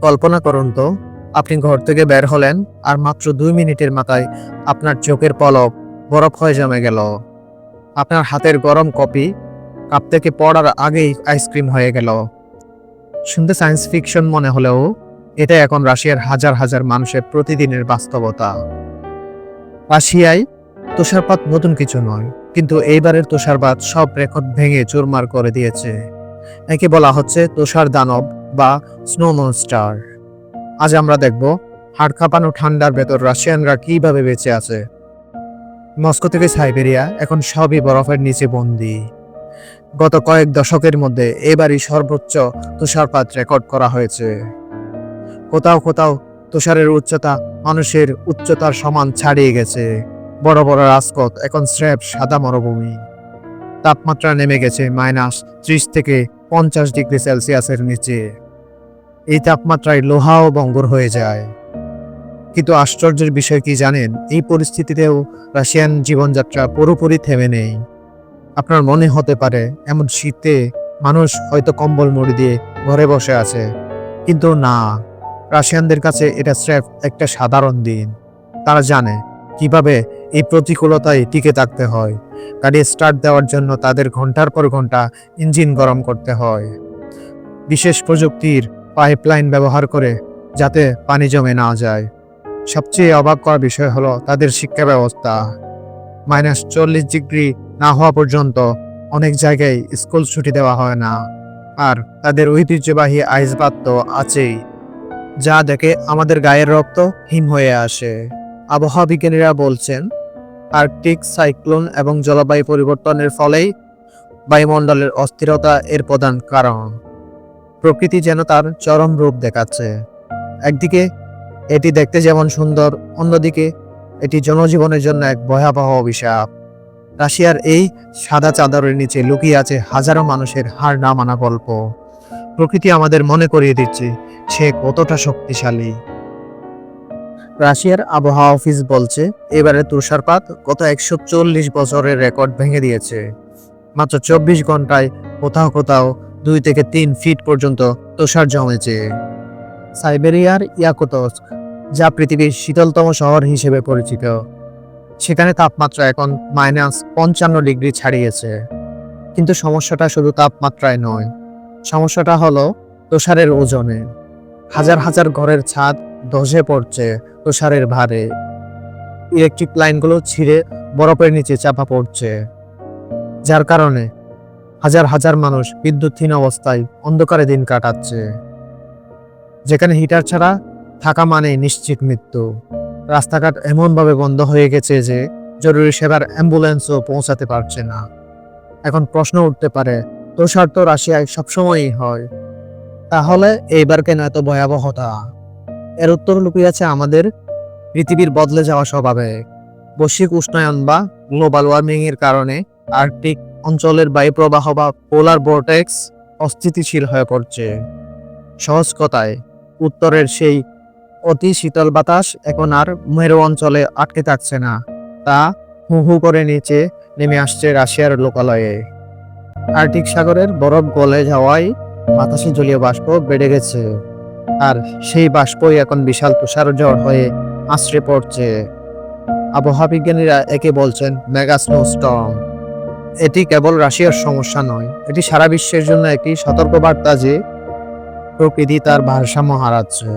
কল্পনা করুন তো, আপনি ঘর থেকে বের হলেন আর মাত্র 2 মিনিটের মাথায় আপনার চোখের পলক বরফ হয়ে জমে গেল। আপনার হাতের গরম কফি কাপ থেকে পড়ার আগেই আইসক্রিম হয়ে গেল। শুনতে সায়েন্স ফিকশন মনে হলেও এটা এখন রাশিয়ার হাজার হাজার মানুষের প্রতিদিনের বাস্তবতা। রাশিয়ায় তুষারপাত নতুন কিছু নয়, কিন্তু এইবারের তুষারপাত সব রেকর্ড ভেঙে চুরমার করে দিয়েছে। একে বলা হচ্ছে তুষার দানব বা স্নো মনস্টার। আজ আমরা দেখব হাড় কাঁপানো ঠান্ডার ভেতর রাশিয়ানরা কিভাবে বেঁচে আছে। মস্কো থেকে সাইবেরিয়া এখন সবই বরফের নিচে বন্দী। গত কয়েক দশকের মধ্যে এবারই সর্বোচ্চ তুষারপাত রেকর্ড করা হয়েছে। কোথাও কোথাও তুষারের উচ্চতা মানুষের উচ্চতার সমান ছাড়িয়ে গেছে। বড় বড় রাজপথ এখন স্রেফ সাদা মরুভূমি। তাপমাত্রা নেমে গেছে -30 থেকে 50 ডিগ্রি সেলসিয়াসের নিচে। এই তাপমাত্রায় লোহাও ভঙ্গুর হয়ে যায়। কিন্তু আশ্চর্যের বিষয় কি জানেন, এই পরিস্থিতিতেও রাশিয়ান জীবনযাত্রা পুরোপুরি থেমে নেই। আপনার মনে হতে পারে এমন শীতে মানুষ হয়তো কম্বল মুড়ি দিয়ে ঘরে বসে আছে, কিন্তু না, রাশিয়ানদের কাছে এটা স্রেফ একটা সাধারণ দিন। তারা জানে কিভাবে এই প্রতিকূলতায় টিকে থাকতে হয়। গাড়ি স্টার্ট দেওয়ার জন্য তাদের ঘন্টার পর ঘন্টা ইঞ্জিন গরম করতে হয়, বিশেষ প্রযুক্তির পাইপলাইন ব্যবহার করে যাতে পানি জমে না যায়। সবচেয়ে অবাক করার বিষয় হলো তাদের শিক্ষা ব্যবস্থা। -40 ডিগ্রি না হওয়া পর্যন্ত অনেক জায়গায় স্কুল ছুটি দেওয়া হয় না। আর তাদের ঐতিহ্যবাহী আইস বাথ তো আছেই, যা দেখে আমাদের গায়ের রক্ত হিম হয়ে আসে। আবহাওয়া বিজ্ঞানীরা বলছেন আর্কটিক সাইক্লোন এবং জলবায়ু পরিবর্তনের ফলেই বায়ুমণ্ডলের অস্থিরতা এর প্রধান কারণ। প্রকৃতি যেন তার চরম রূপ দেখাচ্ছে। একদিকে এটি দেখতে যেমন সুন্দর, অন্যদিকে এটি জনজীবনের জন্য এক ভয়াবহ অভিশাপ। রাশিয়ার এই সাদা চাদরের নিচে লুকিয়ে আছে হাজারো মানুষের হার না মানা গল্প। প্রকৃতি আমাদের মনে করিয়ে দিচ্ছে সে কতটা শক্তিশালী। রাশিয়ার আবহাওয়া অফিস বলছে এবারে তুষারপাত গত 140 বছরের রেকর্ড ভেঙে দিয়েছে। মাত্র 24 ঘন্টায় কোথাও কোথাও 2 থেকে 3 ফিট পর্যন্ত তুষার জমেছে। সাইবেরিয়ার ইয়াকুতস্ক, যা পৃথিবীর শীতলতম শহর হিসেবে পরিচিত, সেখানে তাপমাত্রা এখন -55 ডিগ্রি ছাড়িয়েছে। কিন্তু সমস্যাটা শুধু তাপমাত্রায় নয়, সমস্যাটা হলো তুষারের ওজনে। হাজার হাজার ঘরের ছাদ ধসে পড়ছে তুষারের ভারে। ইলেকট্রিক লাইনগুলো ছিঁড়ে বরফের নিচে চাপা পড়ছে, যার কারণে হাজার হাজার মানুষ বিদ্যুৎহীন অবস্থায় অন্ধকারে দিন কাটাচ্ছে। যেখানে হিটার ছাড়া থাকা মানে নিশ্চিত মৃত্যু। রাস্তাঘাট এমনভাবে বন্ধ হয়ে গেছে যে জরুরি সেবার অ্যাম্বুলেন্সও পৌঁছাতে পারছে না। এখন প্রশ্ন উঠতে পারে, তুষার তো রাশিয়ায় সবসময়ই হয়, তাহলে এইবার কেন এত ভয়াবহতা? এর উত্তর লুকিয়ে আছে আমাদের পৃথিবীর বদলে যাওয়া স্বভাবে। বৈশ্বিক উষ্ণায়ন বা গ্লোবাল ওয়ার্মিং এর কারণে আর্কটিক অঞ্চলের বায়ুপ্রবাহ বা পোলার ভর্টেক্স অস্থিতিশীল হয়ে পড়ছে। সহজ কথায়, উত্তরের সেই অতি শীতল বাতাস এখন আর মেরু অঞ্চলে আটকে থাকছে না, তা হু হু করে নিচে নেমে আসছে রাশিয়ার লোকালয়ে। আর্কটিক সাগরের বরফ গলে যাওয়ায় বাতাসে জলীয় বাষ্প বেড়ে গেছে, আর সেই বাষ্পই এখন বিশাল তুষারঝড় হয়ে আছড়ে পড়ছে। আবহাওয়া বিজ্ঞানীরা একে বলছেন মেগা স্নোস্টর্ম। এটি কেবল রাশিয়ার সমস্যা নয়, এটি সারা বিশ্বের জন্য একটি সতর্কবার্তা যে প্রকৃতি তার ভারসাম্য হারাচ্ছে।